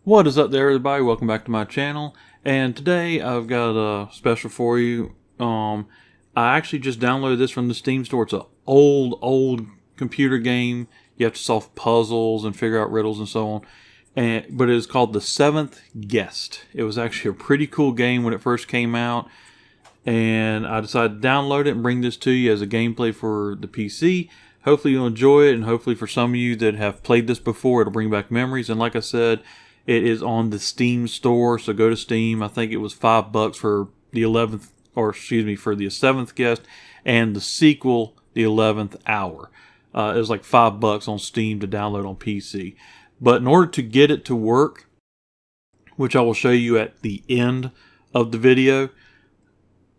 What is up there, everybody? Welcome back to my channel. And today I've got a special for you. I actually just downloaded this from the Steam store. It's an old computer game. You have to solve puzzles and figure out riddles and so on. But it is called The Seventh Guest. It was actually a pretty cool game when it first came out. And I decided to download it and bring this to you as a gameplay for the PC. Hopefully you'll enjoy it, and hopefully for some of you that have played this before, it'll bring back memories. And like I said, it is on the Steam store, so go to Steam. I think it was $5 for the 11th, or excuse me, for the 7th Guest, and the sequel, the 11th Hour. It was like $5 on Steam to download on PC. But in order to get it to work, which I will show you at the end of the video,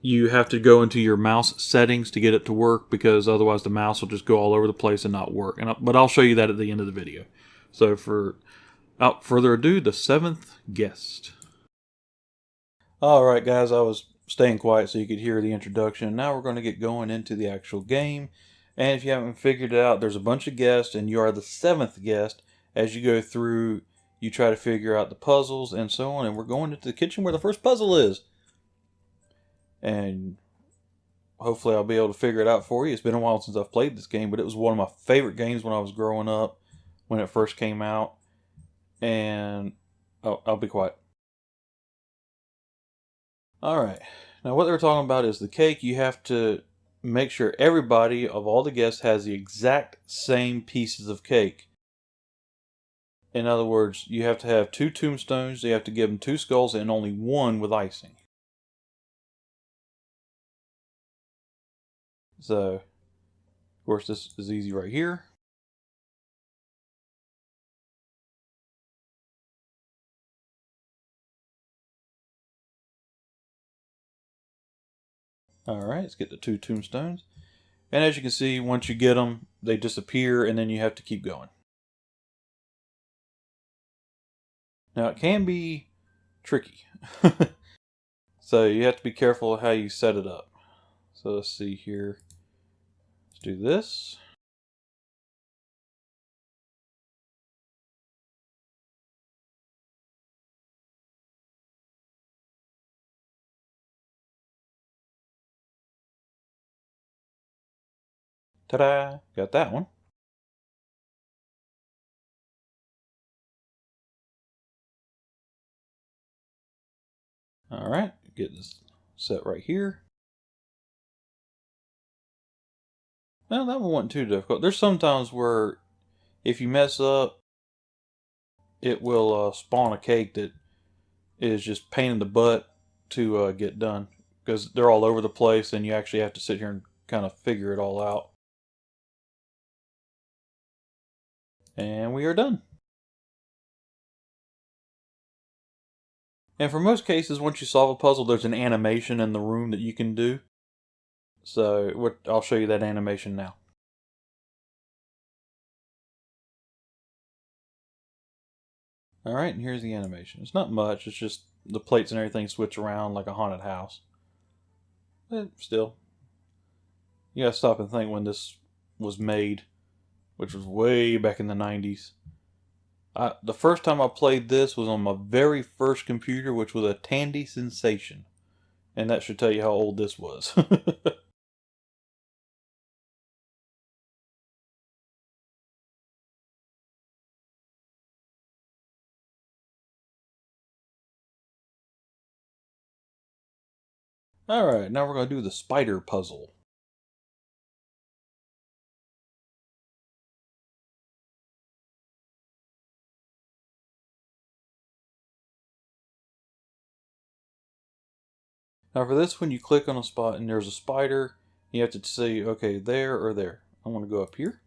you have to go into your mouse settings to get it to work, because otherwise the mouse will just go all over the place and not work. But I'll show you that at the end of the video. So without further ado, the 7th Guest. Alright guys, I was staying quiet so you could hear the introduction. Now we're going to get going into the actual game. And if you haven't figured it out, there's a bunch of guests and you are the 7th guest. As you go through, you try to figure out the puzzles and so on. And we're going into the kitchen where the first puzzle is. And hopefully I'll be able to figure it out for you. It's been a while since I've played this game, but it was one of my favorite games when I was growing up, when it first came out. And I'll be quiet. Alright, now what they were talking about is the cake. You have to make sure everybody of all the guests has the exact same pieces of cake. In other words, you have to have 2 tombstones, you have to give them 2 skulls, and only 1 with icing. So, of course, this is easy right here. Alright, let's get the 2 tombstones. And as you can see, once you get them, they disappear, and then you have to keep going. Now, it can be tricky. So, you have to be careful of how you set it up. So, let's see here. Let's do this. Ta-da! Got that one. Alright, get this set right here. Well, that one wasn't too difficult. There's sometimes where if you mess up, it will spawn a cake that is just pain in the butt to get done, because they're all over the place and you actually have to sit here and kind of figure it all out. And we are done. And for most cases, once you solve a puzzle, there's an animation in the room that you can do. So I'll show you that animation now. Alright, and here's the animation. It's not much, it's just the plates and everything switch around like a haunted house. But still, you gotta stop and think when this was made, which was way back in the 90s. The first time I played this was on my very first computer, which was a Tandy Sensation. And that should tell you how old this was. Alright, now we're going to do the spider puzzle. Now for this one, you click on a spot and there's a spider. You have to say, okay, there or there. I want to go up here.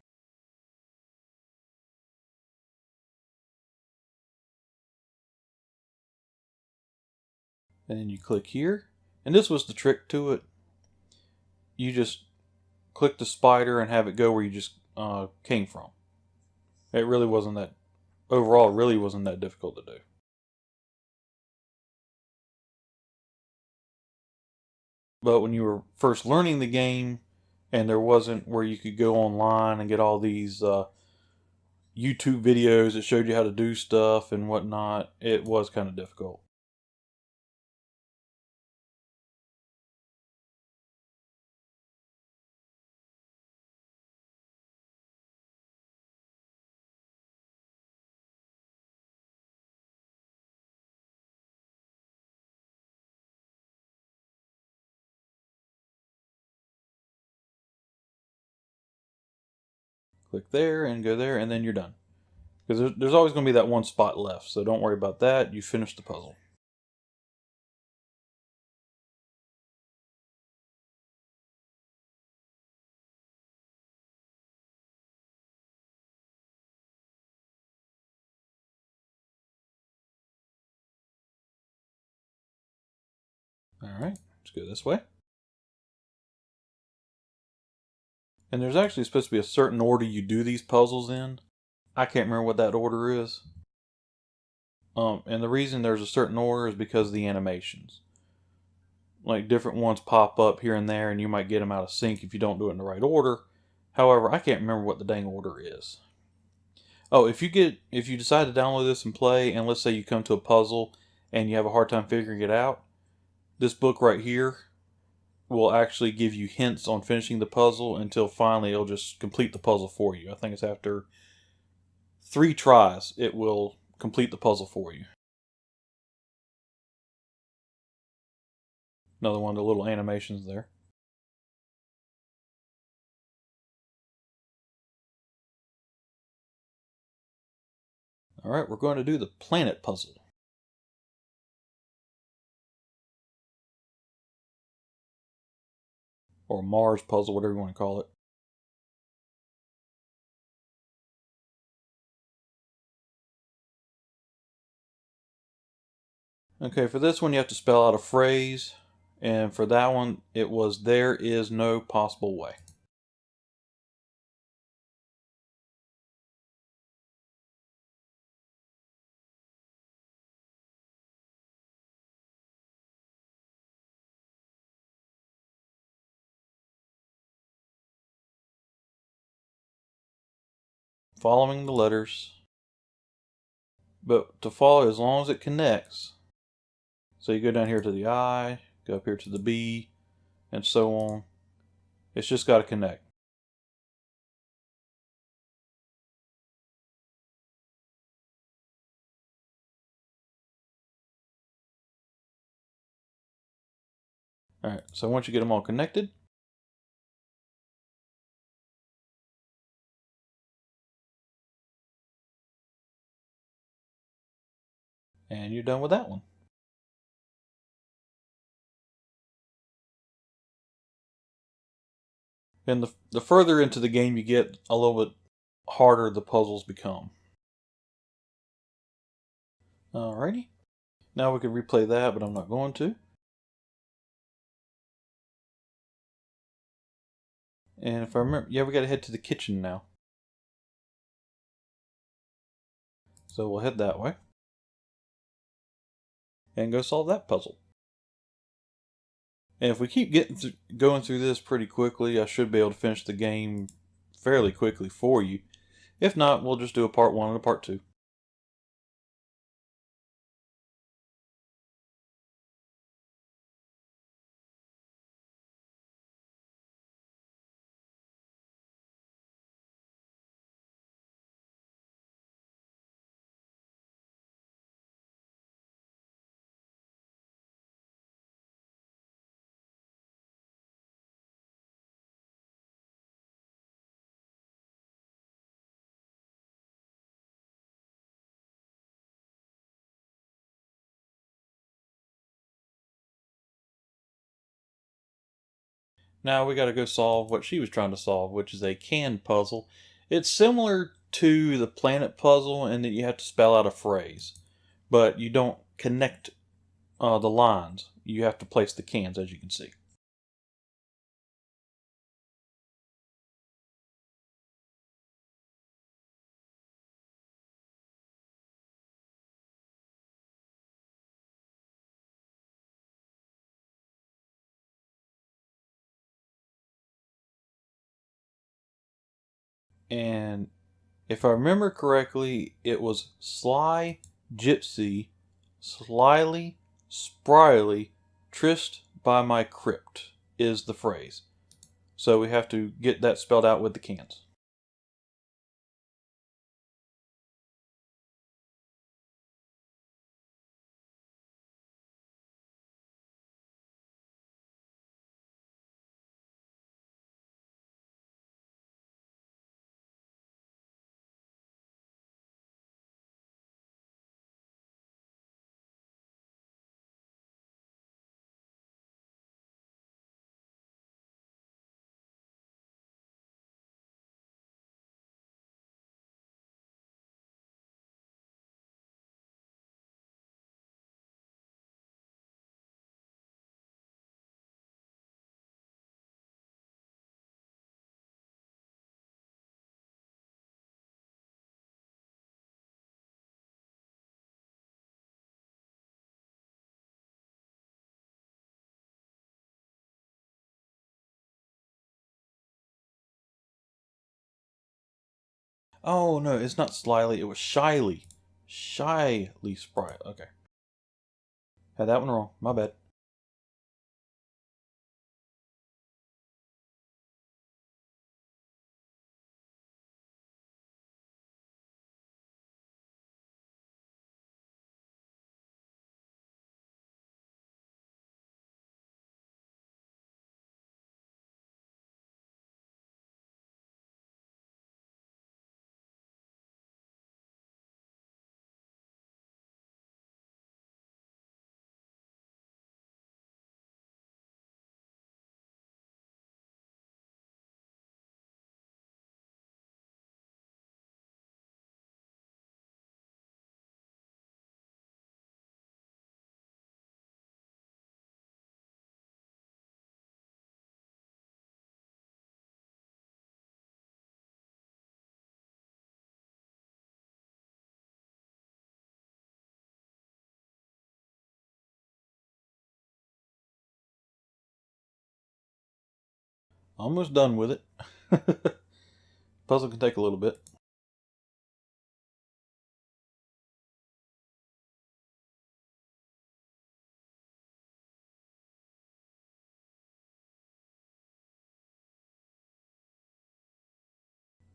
And then you click here. And this was the trick to it. You just click the spider and have it go where you just came from. It really wasn't that, overall, it really wasn't that difficult to do. But when you were first learning the game, and there wasn't where you could go online and get all these YouTube videos that showed you how to do stuff and whatnot, it was kind of difficult. Click there and go there, and then you're done. Because there's always going to be that one spot left, so don't worry about that. You finished the puzzle. Alright, let's go this way. And there's actually supposed to be a certain order you do these puzzles in. I can't remember what that order is. And the reason there's a certain order is because of the animations. Like, different ones pop up here and there, and you might get them out of sync if you don't do it in the right order. However, I can't remember what the dang order is. Oh, if you decide to download this and play, and let's say you come to a puzzle and you have a hard time figuring it out, this book right here will actually give you hints on finishing the puzzle until finally it'll just complete the puzzle for you. I think it's after 3 tries it will complete the puzzle for you. Another one of the little animations there. Alright, we're going to do the planet puzzle. Or Mars puzzle, whatever you want to call it. Okay, for this one you have to spell out a phrase. And for that one, it was "there is no possible way." Following the letters. But to follow as long as it connects. So you go down here to the I, go up here to the B, and so on. It's just got to connect. Alright, so once you get them all connected, and you're done with that one. And the further into the game you get, a little bit harder the puzzles become. Alrighty. Now we can replay that, but I'm not going to. And if I remember, yeah, we got to head to the kitchen now. So we'll head that way. And go solve that puzzle. And if we keep going through this pretty quickly, I should be able to finish the game fairly quickly for you. If not, we'll just do a part 1 and a part 2. Now we got to go solve what she was trying to solve, which is a can puzzle. It's similar to the planet puzzle in that you have to spell out a phrase, but you don't connect the lines. You have to place the cans, as you can see. And If I remember correctly, it was Sly, Gypsy, Slyly, Spryly, Tryst by my crypt is the phrase. So we have to get that spelled out with the cans. Oh no, it's not Slyly, it was Shyly. Shyly Spryly. Okay. Had that one wrong. My bad. Almost done with it. Puzzle can take a little bit.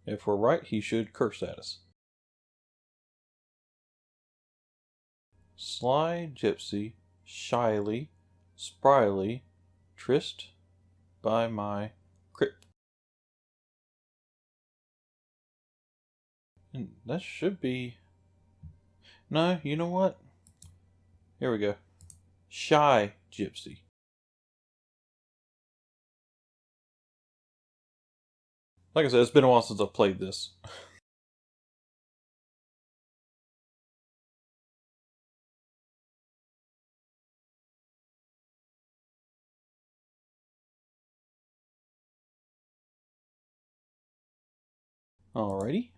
If we're right, he should curse at us. Sly, Gypsy, Shyly, Spryly, Tryst by my crypt. And that should be... No, you know what? Here we go. Shy Gypsy. Like I said, it's been a while since I've played this. Alrighty.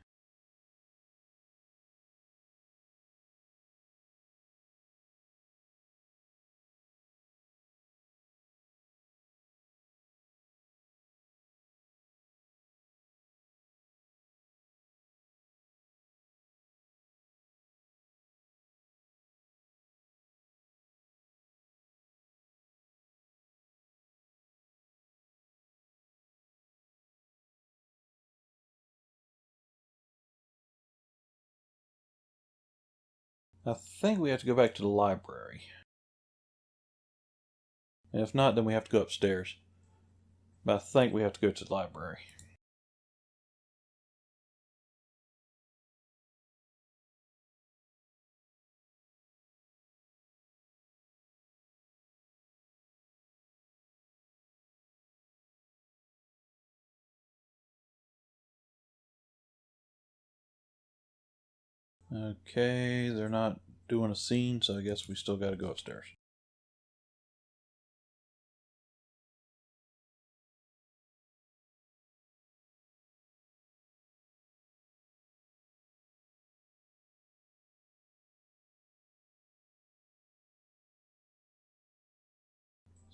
I think we have to go back to the library. And if not, then we have to go upstairs. But I think we have to go to the library. Okay, they're not doing a scene, so I guess we still got to go upstairs.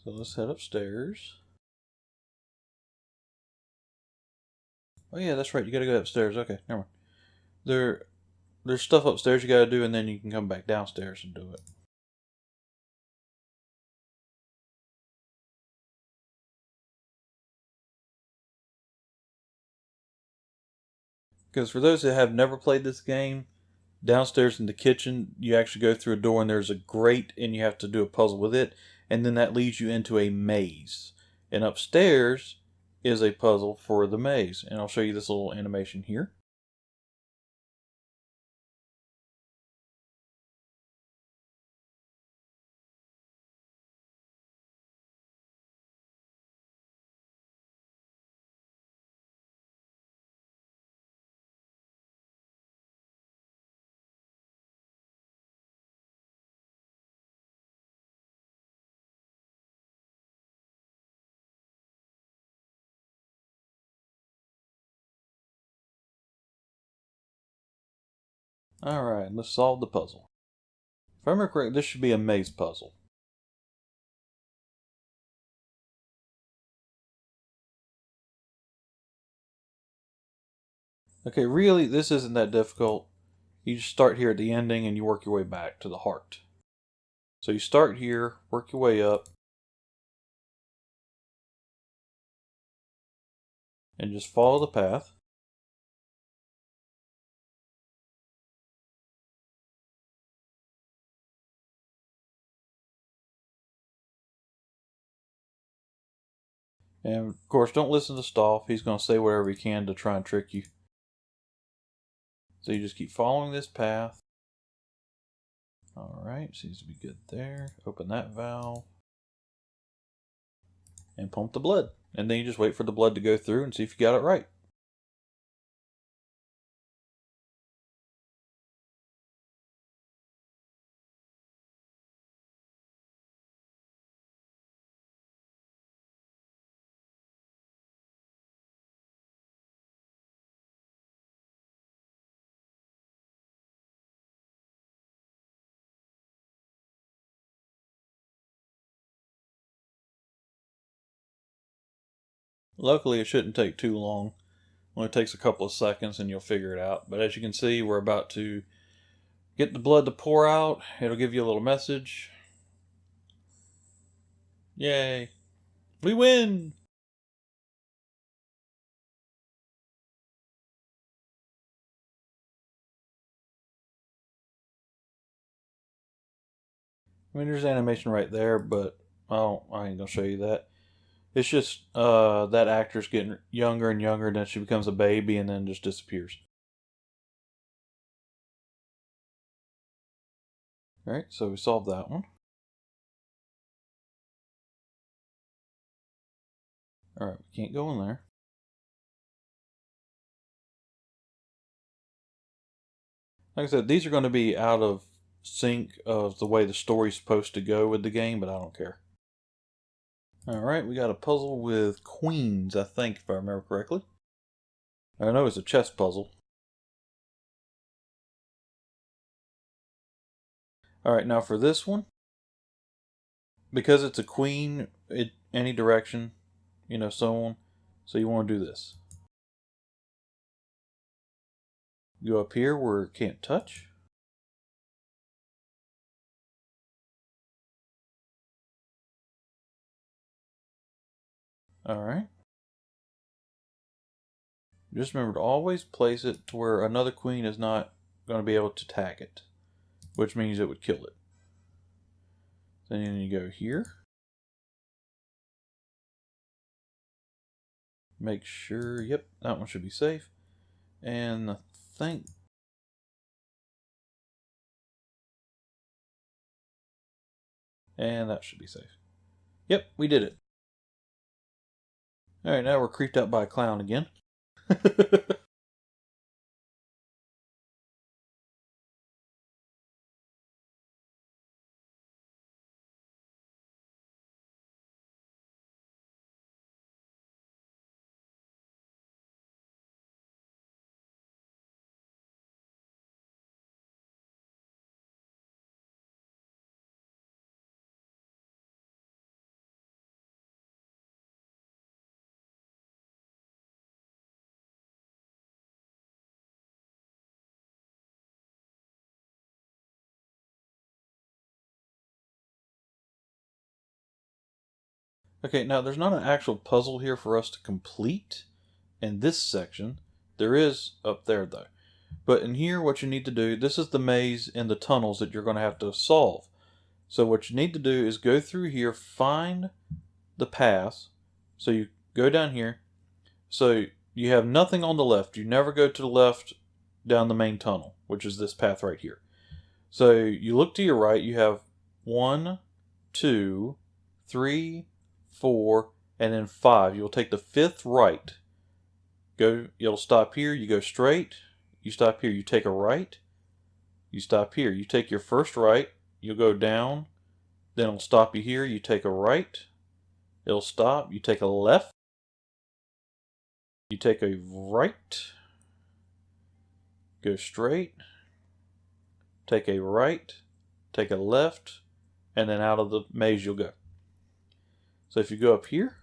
So let's head upstairs. Oh yeah, that's right. You got to go upstairs. Okay, never mind. there's stuff upstairs you gotta do, and then you can come back downstairs and do it. Because for those that have never played this game, downstairs in the kitchen, you actually go through a door and there's a grate and you have to do a puzzle with it. And then that leads you into a maze. And upstairs is a puzzle for the maze. And I'll show you this little animation here. Alright, let's solve the puzzle. If I remember correctly, this should be a maze puzzle. Okay, really, this isn't that difficult. You just start here at the ending and you work your way back to the heart. So you start here, work your way up, and just follow the path. And of course, don't listen to Stolf. He's going to say whatever he can to try and trick you. So you just keep following this path. Alright, seems to be good there. Open that valve. And pump the blood. And then you just wait for the blood to go through and see if you got it right. Luckily, it shouldn't take too long. Only takes a couple of seconds and you'll figure it out. But as you can see, we're about to get the blood to pour out. It'll give you a little message. Yay. We win! I mean, there's animation right there, but I ain't gonna show you that. It's just that actor's getting younger and younger, and then she becomes a baby, and then just disappears. All right, so we solved that one. All right, we can't go in there. Like I said, these are going to be out of sync of the way the story's supposed to go with the game, but I don't care. All right, we got a puzzle with queens, I think, if I remember correctly. I know it's a chess puzzle. All right, now for this one, because it's a queen, any direction, so on. So you want to do this. Go up here where it can't touch. All right. Just remember to always place it to where another queen is not going to be able to attack it, which means it would kill it. Then you go here. Make sure, yep, that one should be safe. And I think... And that should be safe. Yep, we did it. Alright, now we're creeped out by a clown again. Okay, now there's not an actual puzzle here for us to complete in this section. There is up there though. But in here, what you need to do, this is the maze in the tunnels that you're going to have to solve. So what you need to do is go through here, find the path. So you go down here. So you have nothing on the left. You never go to the left down the main tunnel, which is this path right here. So you look to your right, you have 1, 2, 3, 4, and then 5. You'll take the 5th right. It'll stop here, you go straight, you stop here, you take a right, you stop here, you take your first right, you'll go down, then it'll stop you here, you take a right, it'll stop, you take a left, you take a right, go straight, take a right, take a left, and then out of the maze you'll go. So if you go up here,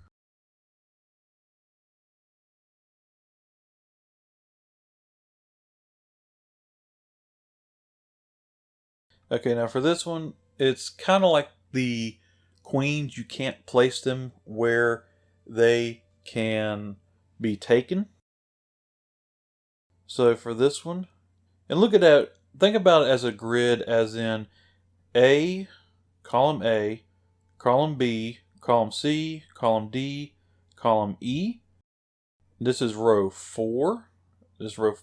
okay, now for this one, it's kind of like the queens. You can't place them where they can be taken. So for this one, and look at that, think about it as a grid, as in A, column B, column C, column D, column E. This is row 4, this is row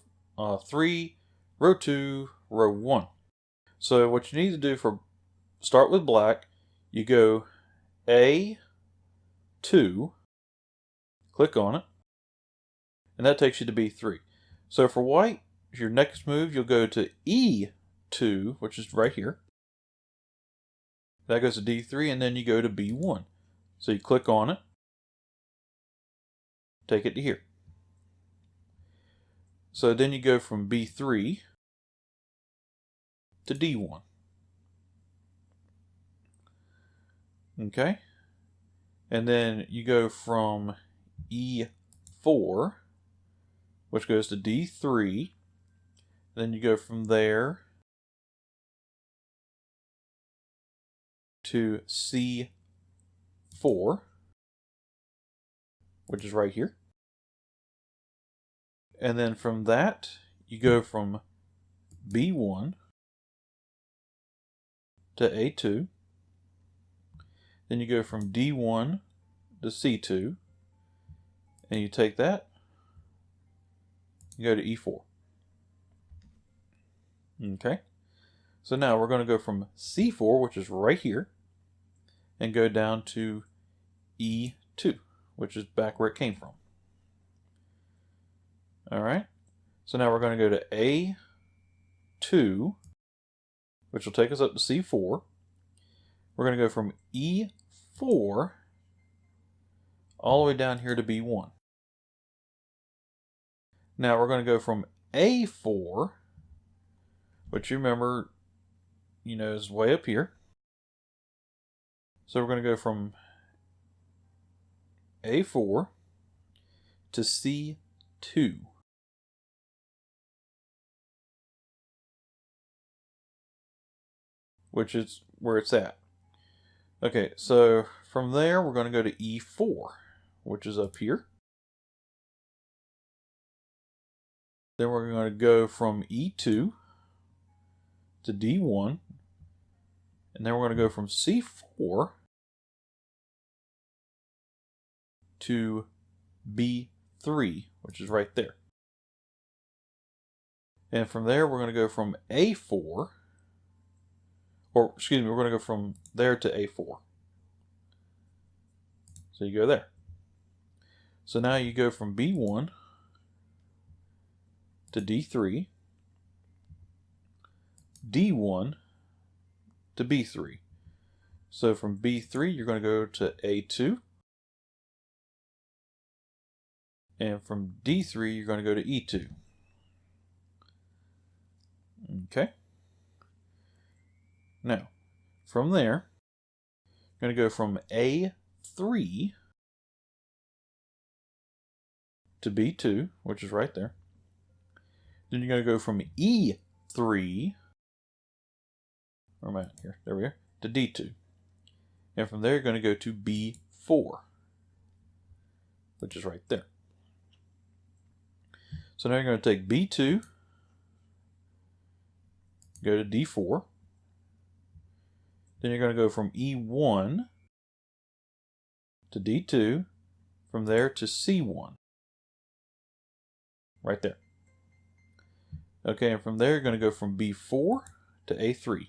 3, row 2, row 1. So what you need to do start with black, you go A2, click on it, and that takes you to B3. So for white, your next move, you'll go to E2, which is right here. That goes to D3, and then you go to B1. So you click on it, take it to here. So then you go from B3 to D1. Okay? And then you go from E4, which goes to D3. Then you go from there to C4, which is right here. And then from that, you go from B1 to A2. Then you go from D1 to C2. And you take that, you go to E4. Okay. So now we're going to go from C4, which is right here, and go down to E2, which is back where it came from. Alright. So now we're going to go to A2, which will take us up to C4. We're going to go from E4 all the way down here to B1. Now we're going to go from A4, which you remember, is way up here. So we're going to go from A4 to C2. Which is where it's at. Okay, so from there we're going to go to E4, which is up here. Then we're going to go from E2 to D1. And then we're going to go from C4 to B3, which is right there. And from there we're going to go from A4, or excuse me, we're going to go from there to A4. So you go there. So now you go from B1 to D3, D1 to B3. So from B3 you're going to go to A2, and from D3 you're going to go to E2. Okay. Now, from there, you're going to go from A3 to B2, which is right there. Then you're going to go from E3, where am I at here? There we are, to D2. And from there, you're going to go to B4. B4, which is right there. So now you're going to take B2, go to D4. Then you're going to go from E1 to D2, from there to C1. Right there. Okay, and from there you're going to go from B4 to A3.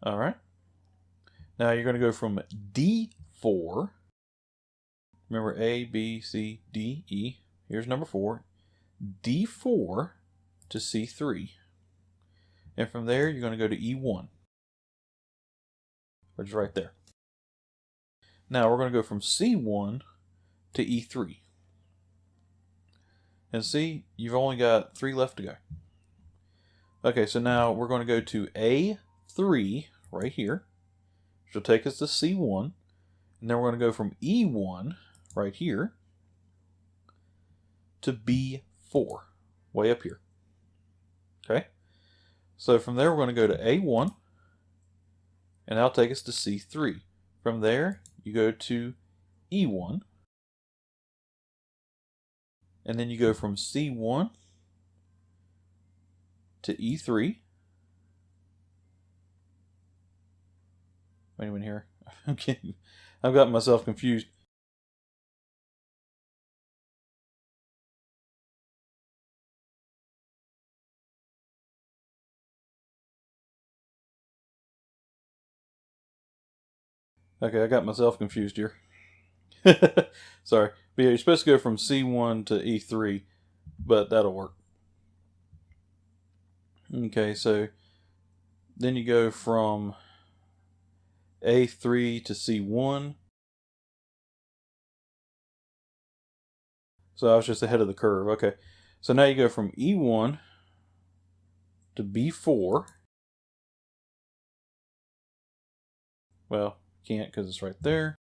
Alright. Now you're going to go from D4. Remember A, B, C, D, E. Here's number 4. D4 to C3. And from there you're going to go to E1. Which is right there. Now we're going to go from C1 to E3. And see, you've only got 3 left to go. Okay, so now we're going to go to A3 right here, which will take us to C1. And then we're going to go from E1 right here to B4, way up here. Okay, so from there we're going to go to A1, and that'll take us to C3. From there, you go to E1, and then you go from C1 to E3. Wait a minute here. I've got myself confused. Okay, I got myself confused here. Sorry. But yeah, you're supposed to go from C1 to E3, but that'll work. Okay, so then you go from A3 to C1. So I was just ahead of the curve. Okay, so now you go from E1 to B4. Well, can't because it's right there.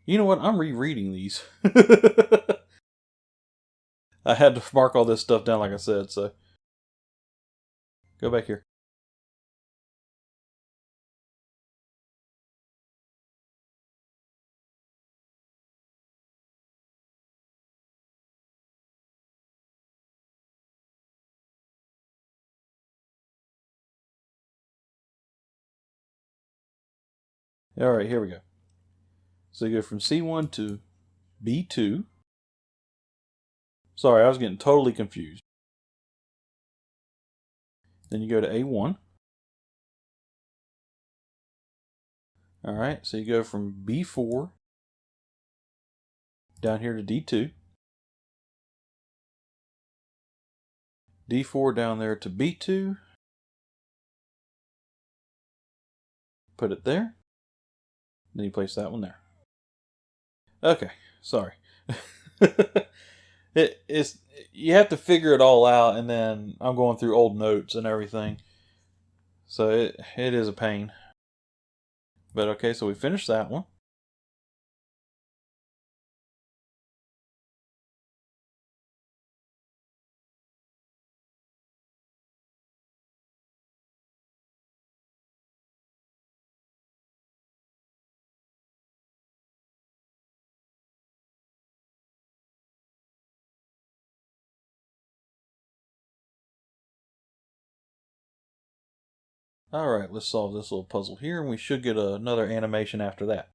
You know what? I'm rereading these. I had to mark all this stuff down like I said, so go back here. Alright, here we go. So you go from C1 to B2. Sorry, I was getting totally confused. Then you go to A1. Alright, so you go from B4 down here to D2. D4 down there to B2. Put it there. Then you place that one there. Okay, sorry. It's you have to figure it all out, and then I'm going through old notes and everything. So it is a pain. But okay, so we finished that one. Alright, let's solve this little puzzle here, and we should get another animation after that.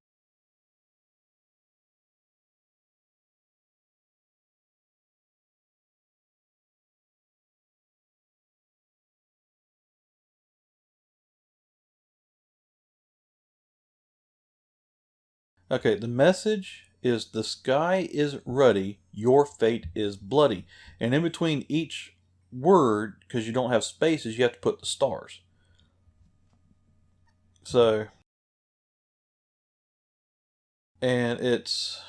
Okay, the message is the sky is ruddy, your fate is bloody. And in between each word, because you don't have spaces, you have to put the stars. So, and it's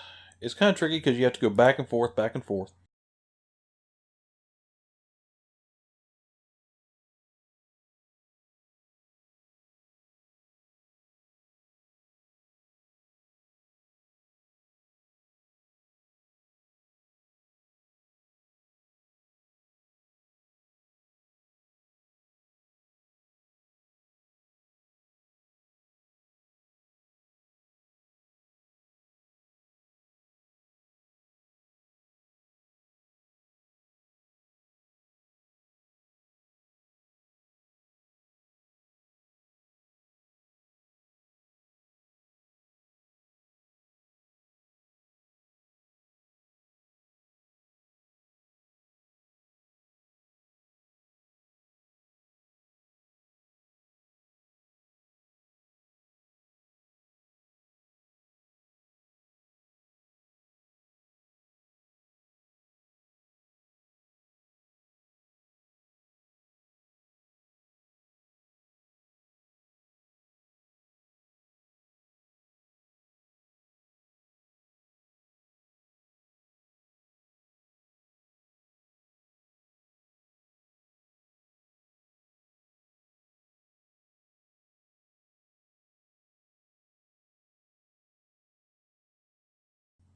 kind of tricky because you have to go back and forth, back and forth.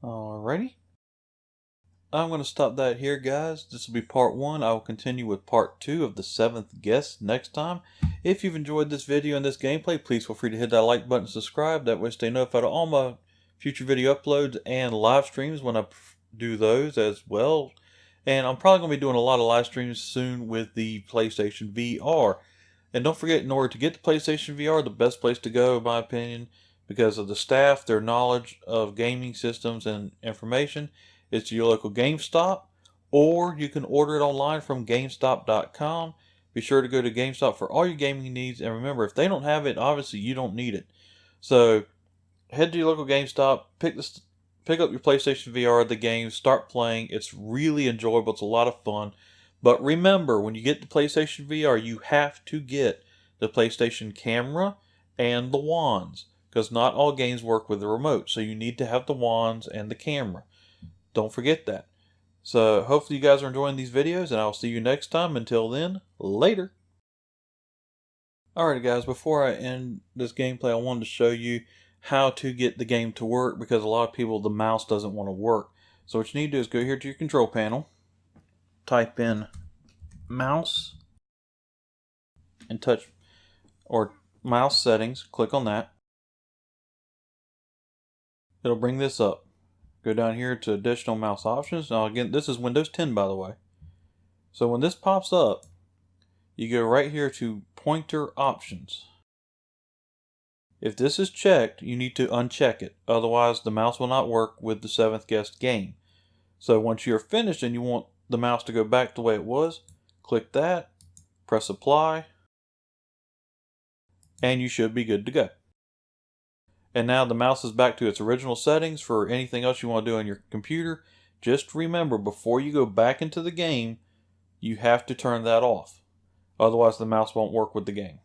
Alrighty. I'm going to stop that here, guys. This will be part 1. I will continue with part 2 of the 7th guest next time. If you've enjoyed this video and this gameplay, please feel free to hit that like button and subscribe. That way stay notified of all my future video uploads and live streams when I do those as well. And I'm probably going to be doing a lot of live streams soon with the PlayStation VR. And don't forget, in order to get the PlayStation VR, the best place to go, in my opinion, because of the staff, their knowledge of gaming systems and information, it's your local GameStop, or you can order it online from GameStop.com. Be sure to go to GameStop for all your gaming needs, and remember, if they don't have it, obviously you don't need it. So head to your local GameStop, pick up your PlayStation VR, the game, start playing. It's really enjoyable. It's a lot of fun. But remember, when you get the PlayStation VR, you have to get the PlayStation camera and the wands, because not all games work with the remote. So you need to have the wands and the camera. Don't forget that. So hopefully you guys are enjoying these videos, and I'll see you next time. Until then, later. Alright guys, before I end this gameplay, I wanted to show you how to get the game to work, because a lot of people, the mouse doesn't want to work. So what you need to do is go here to your control panel, type in mouse, and touch, or mouse settings, click on that. It'll bring this up. Go down here to additional mouse options. Now again, this is Windows 10, by the way. So when this pops up, you go right here to pointer options. If this is checked, you need to uncheck it. Otherwise, the mouse will not work with the 7th guest game. So once you're finished and you want the mouse to go back the way it was, click that, press apply, and you should be good to go. And now the mouse is back to its original settings. For anything else you want to do on your computer, just remember, before you go back into the game, you have to turn that off. Otherwise the mouse won't work with the game.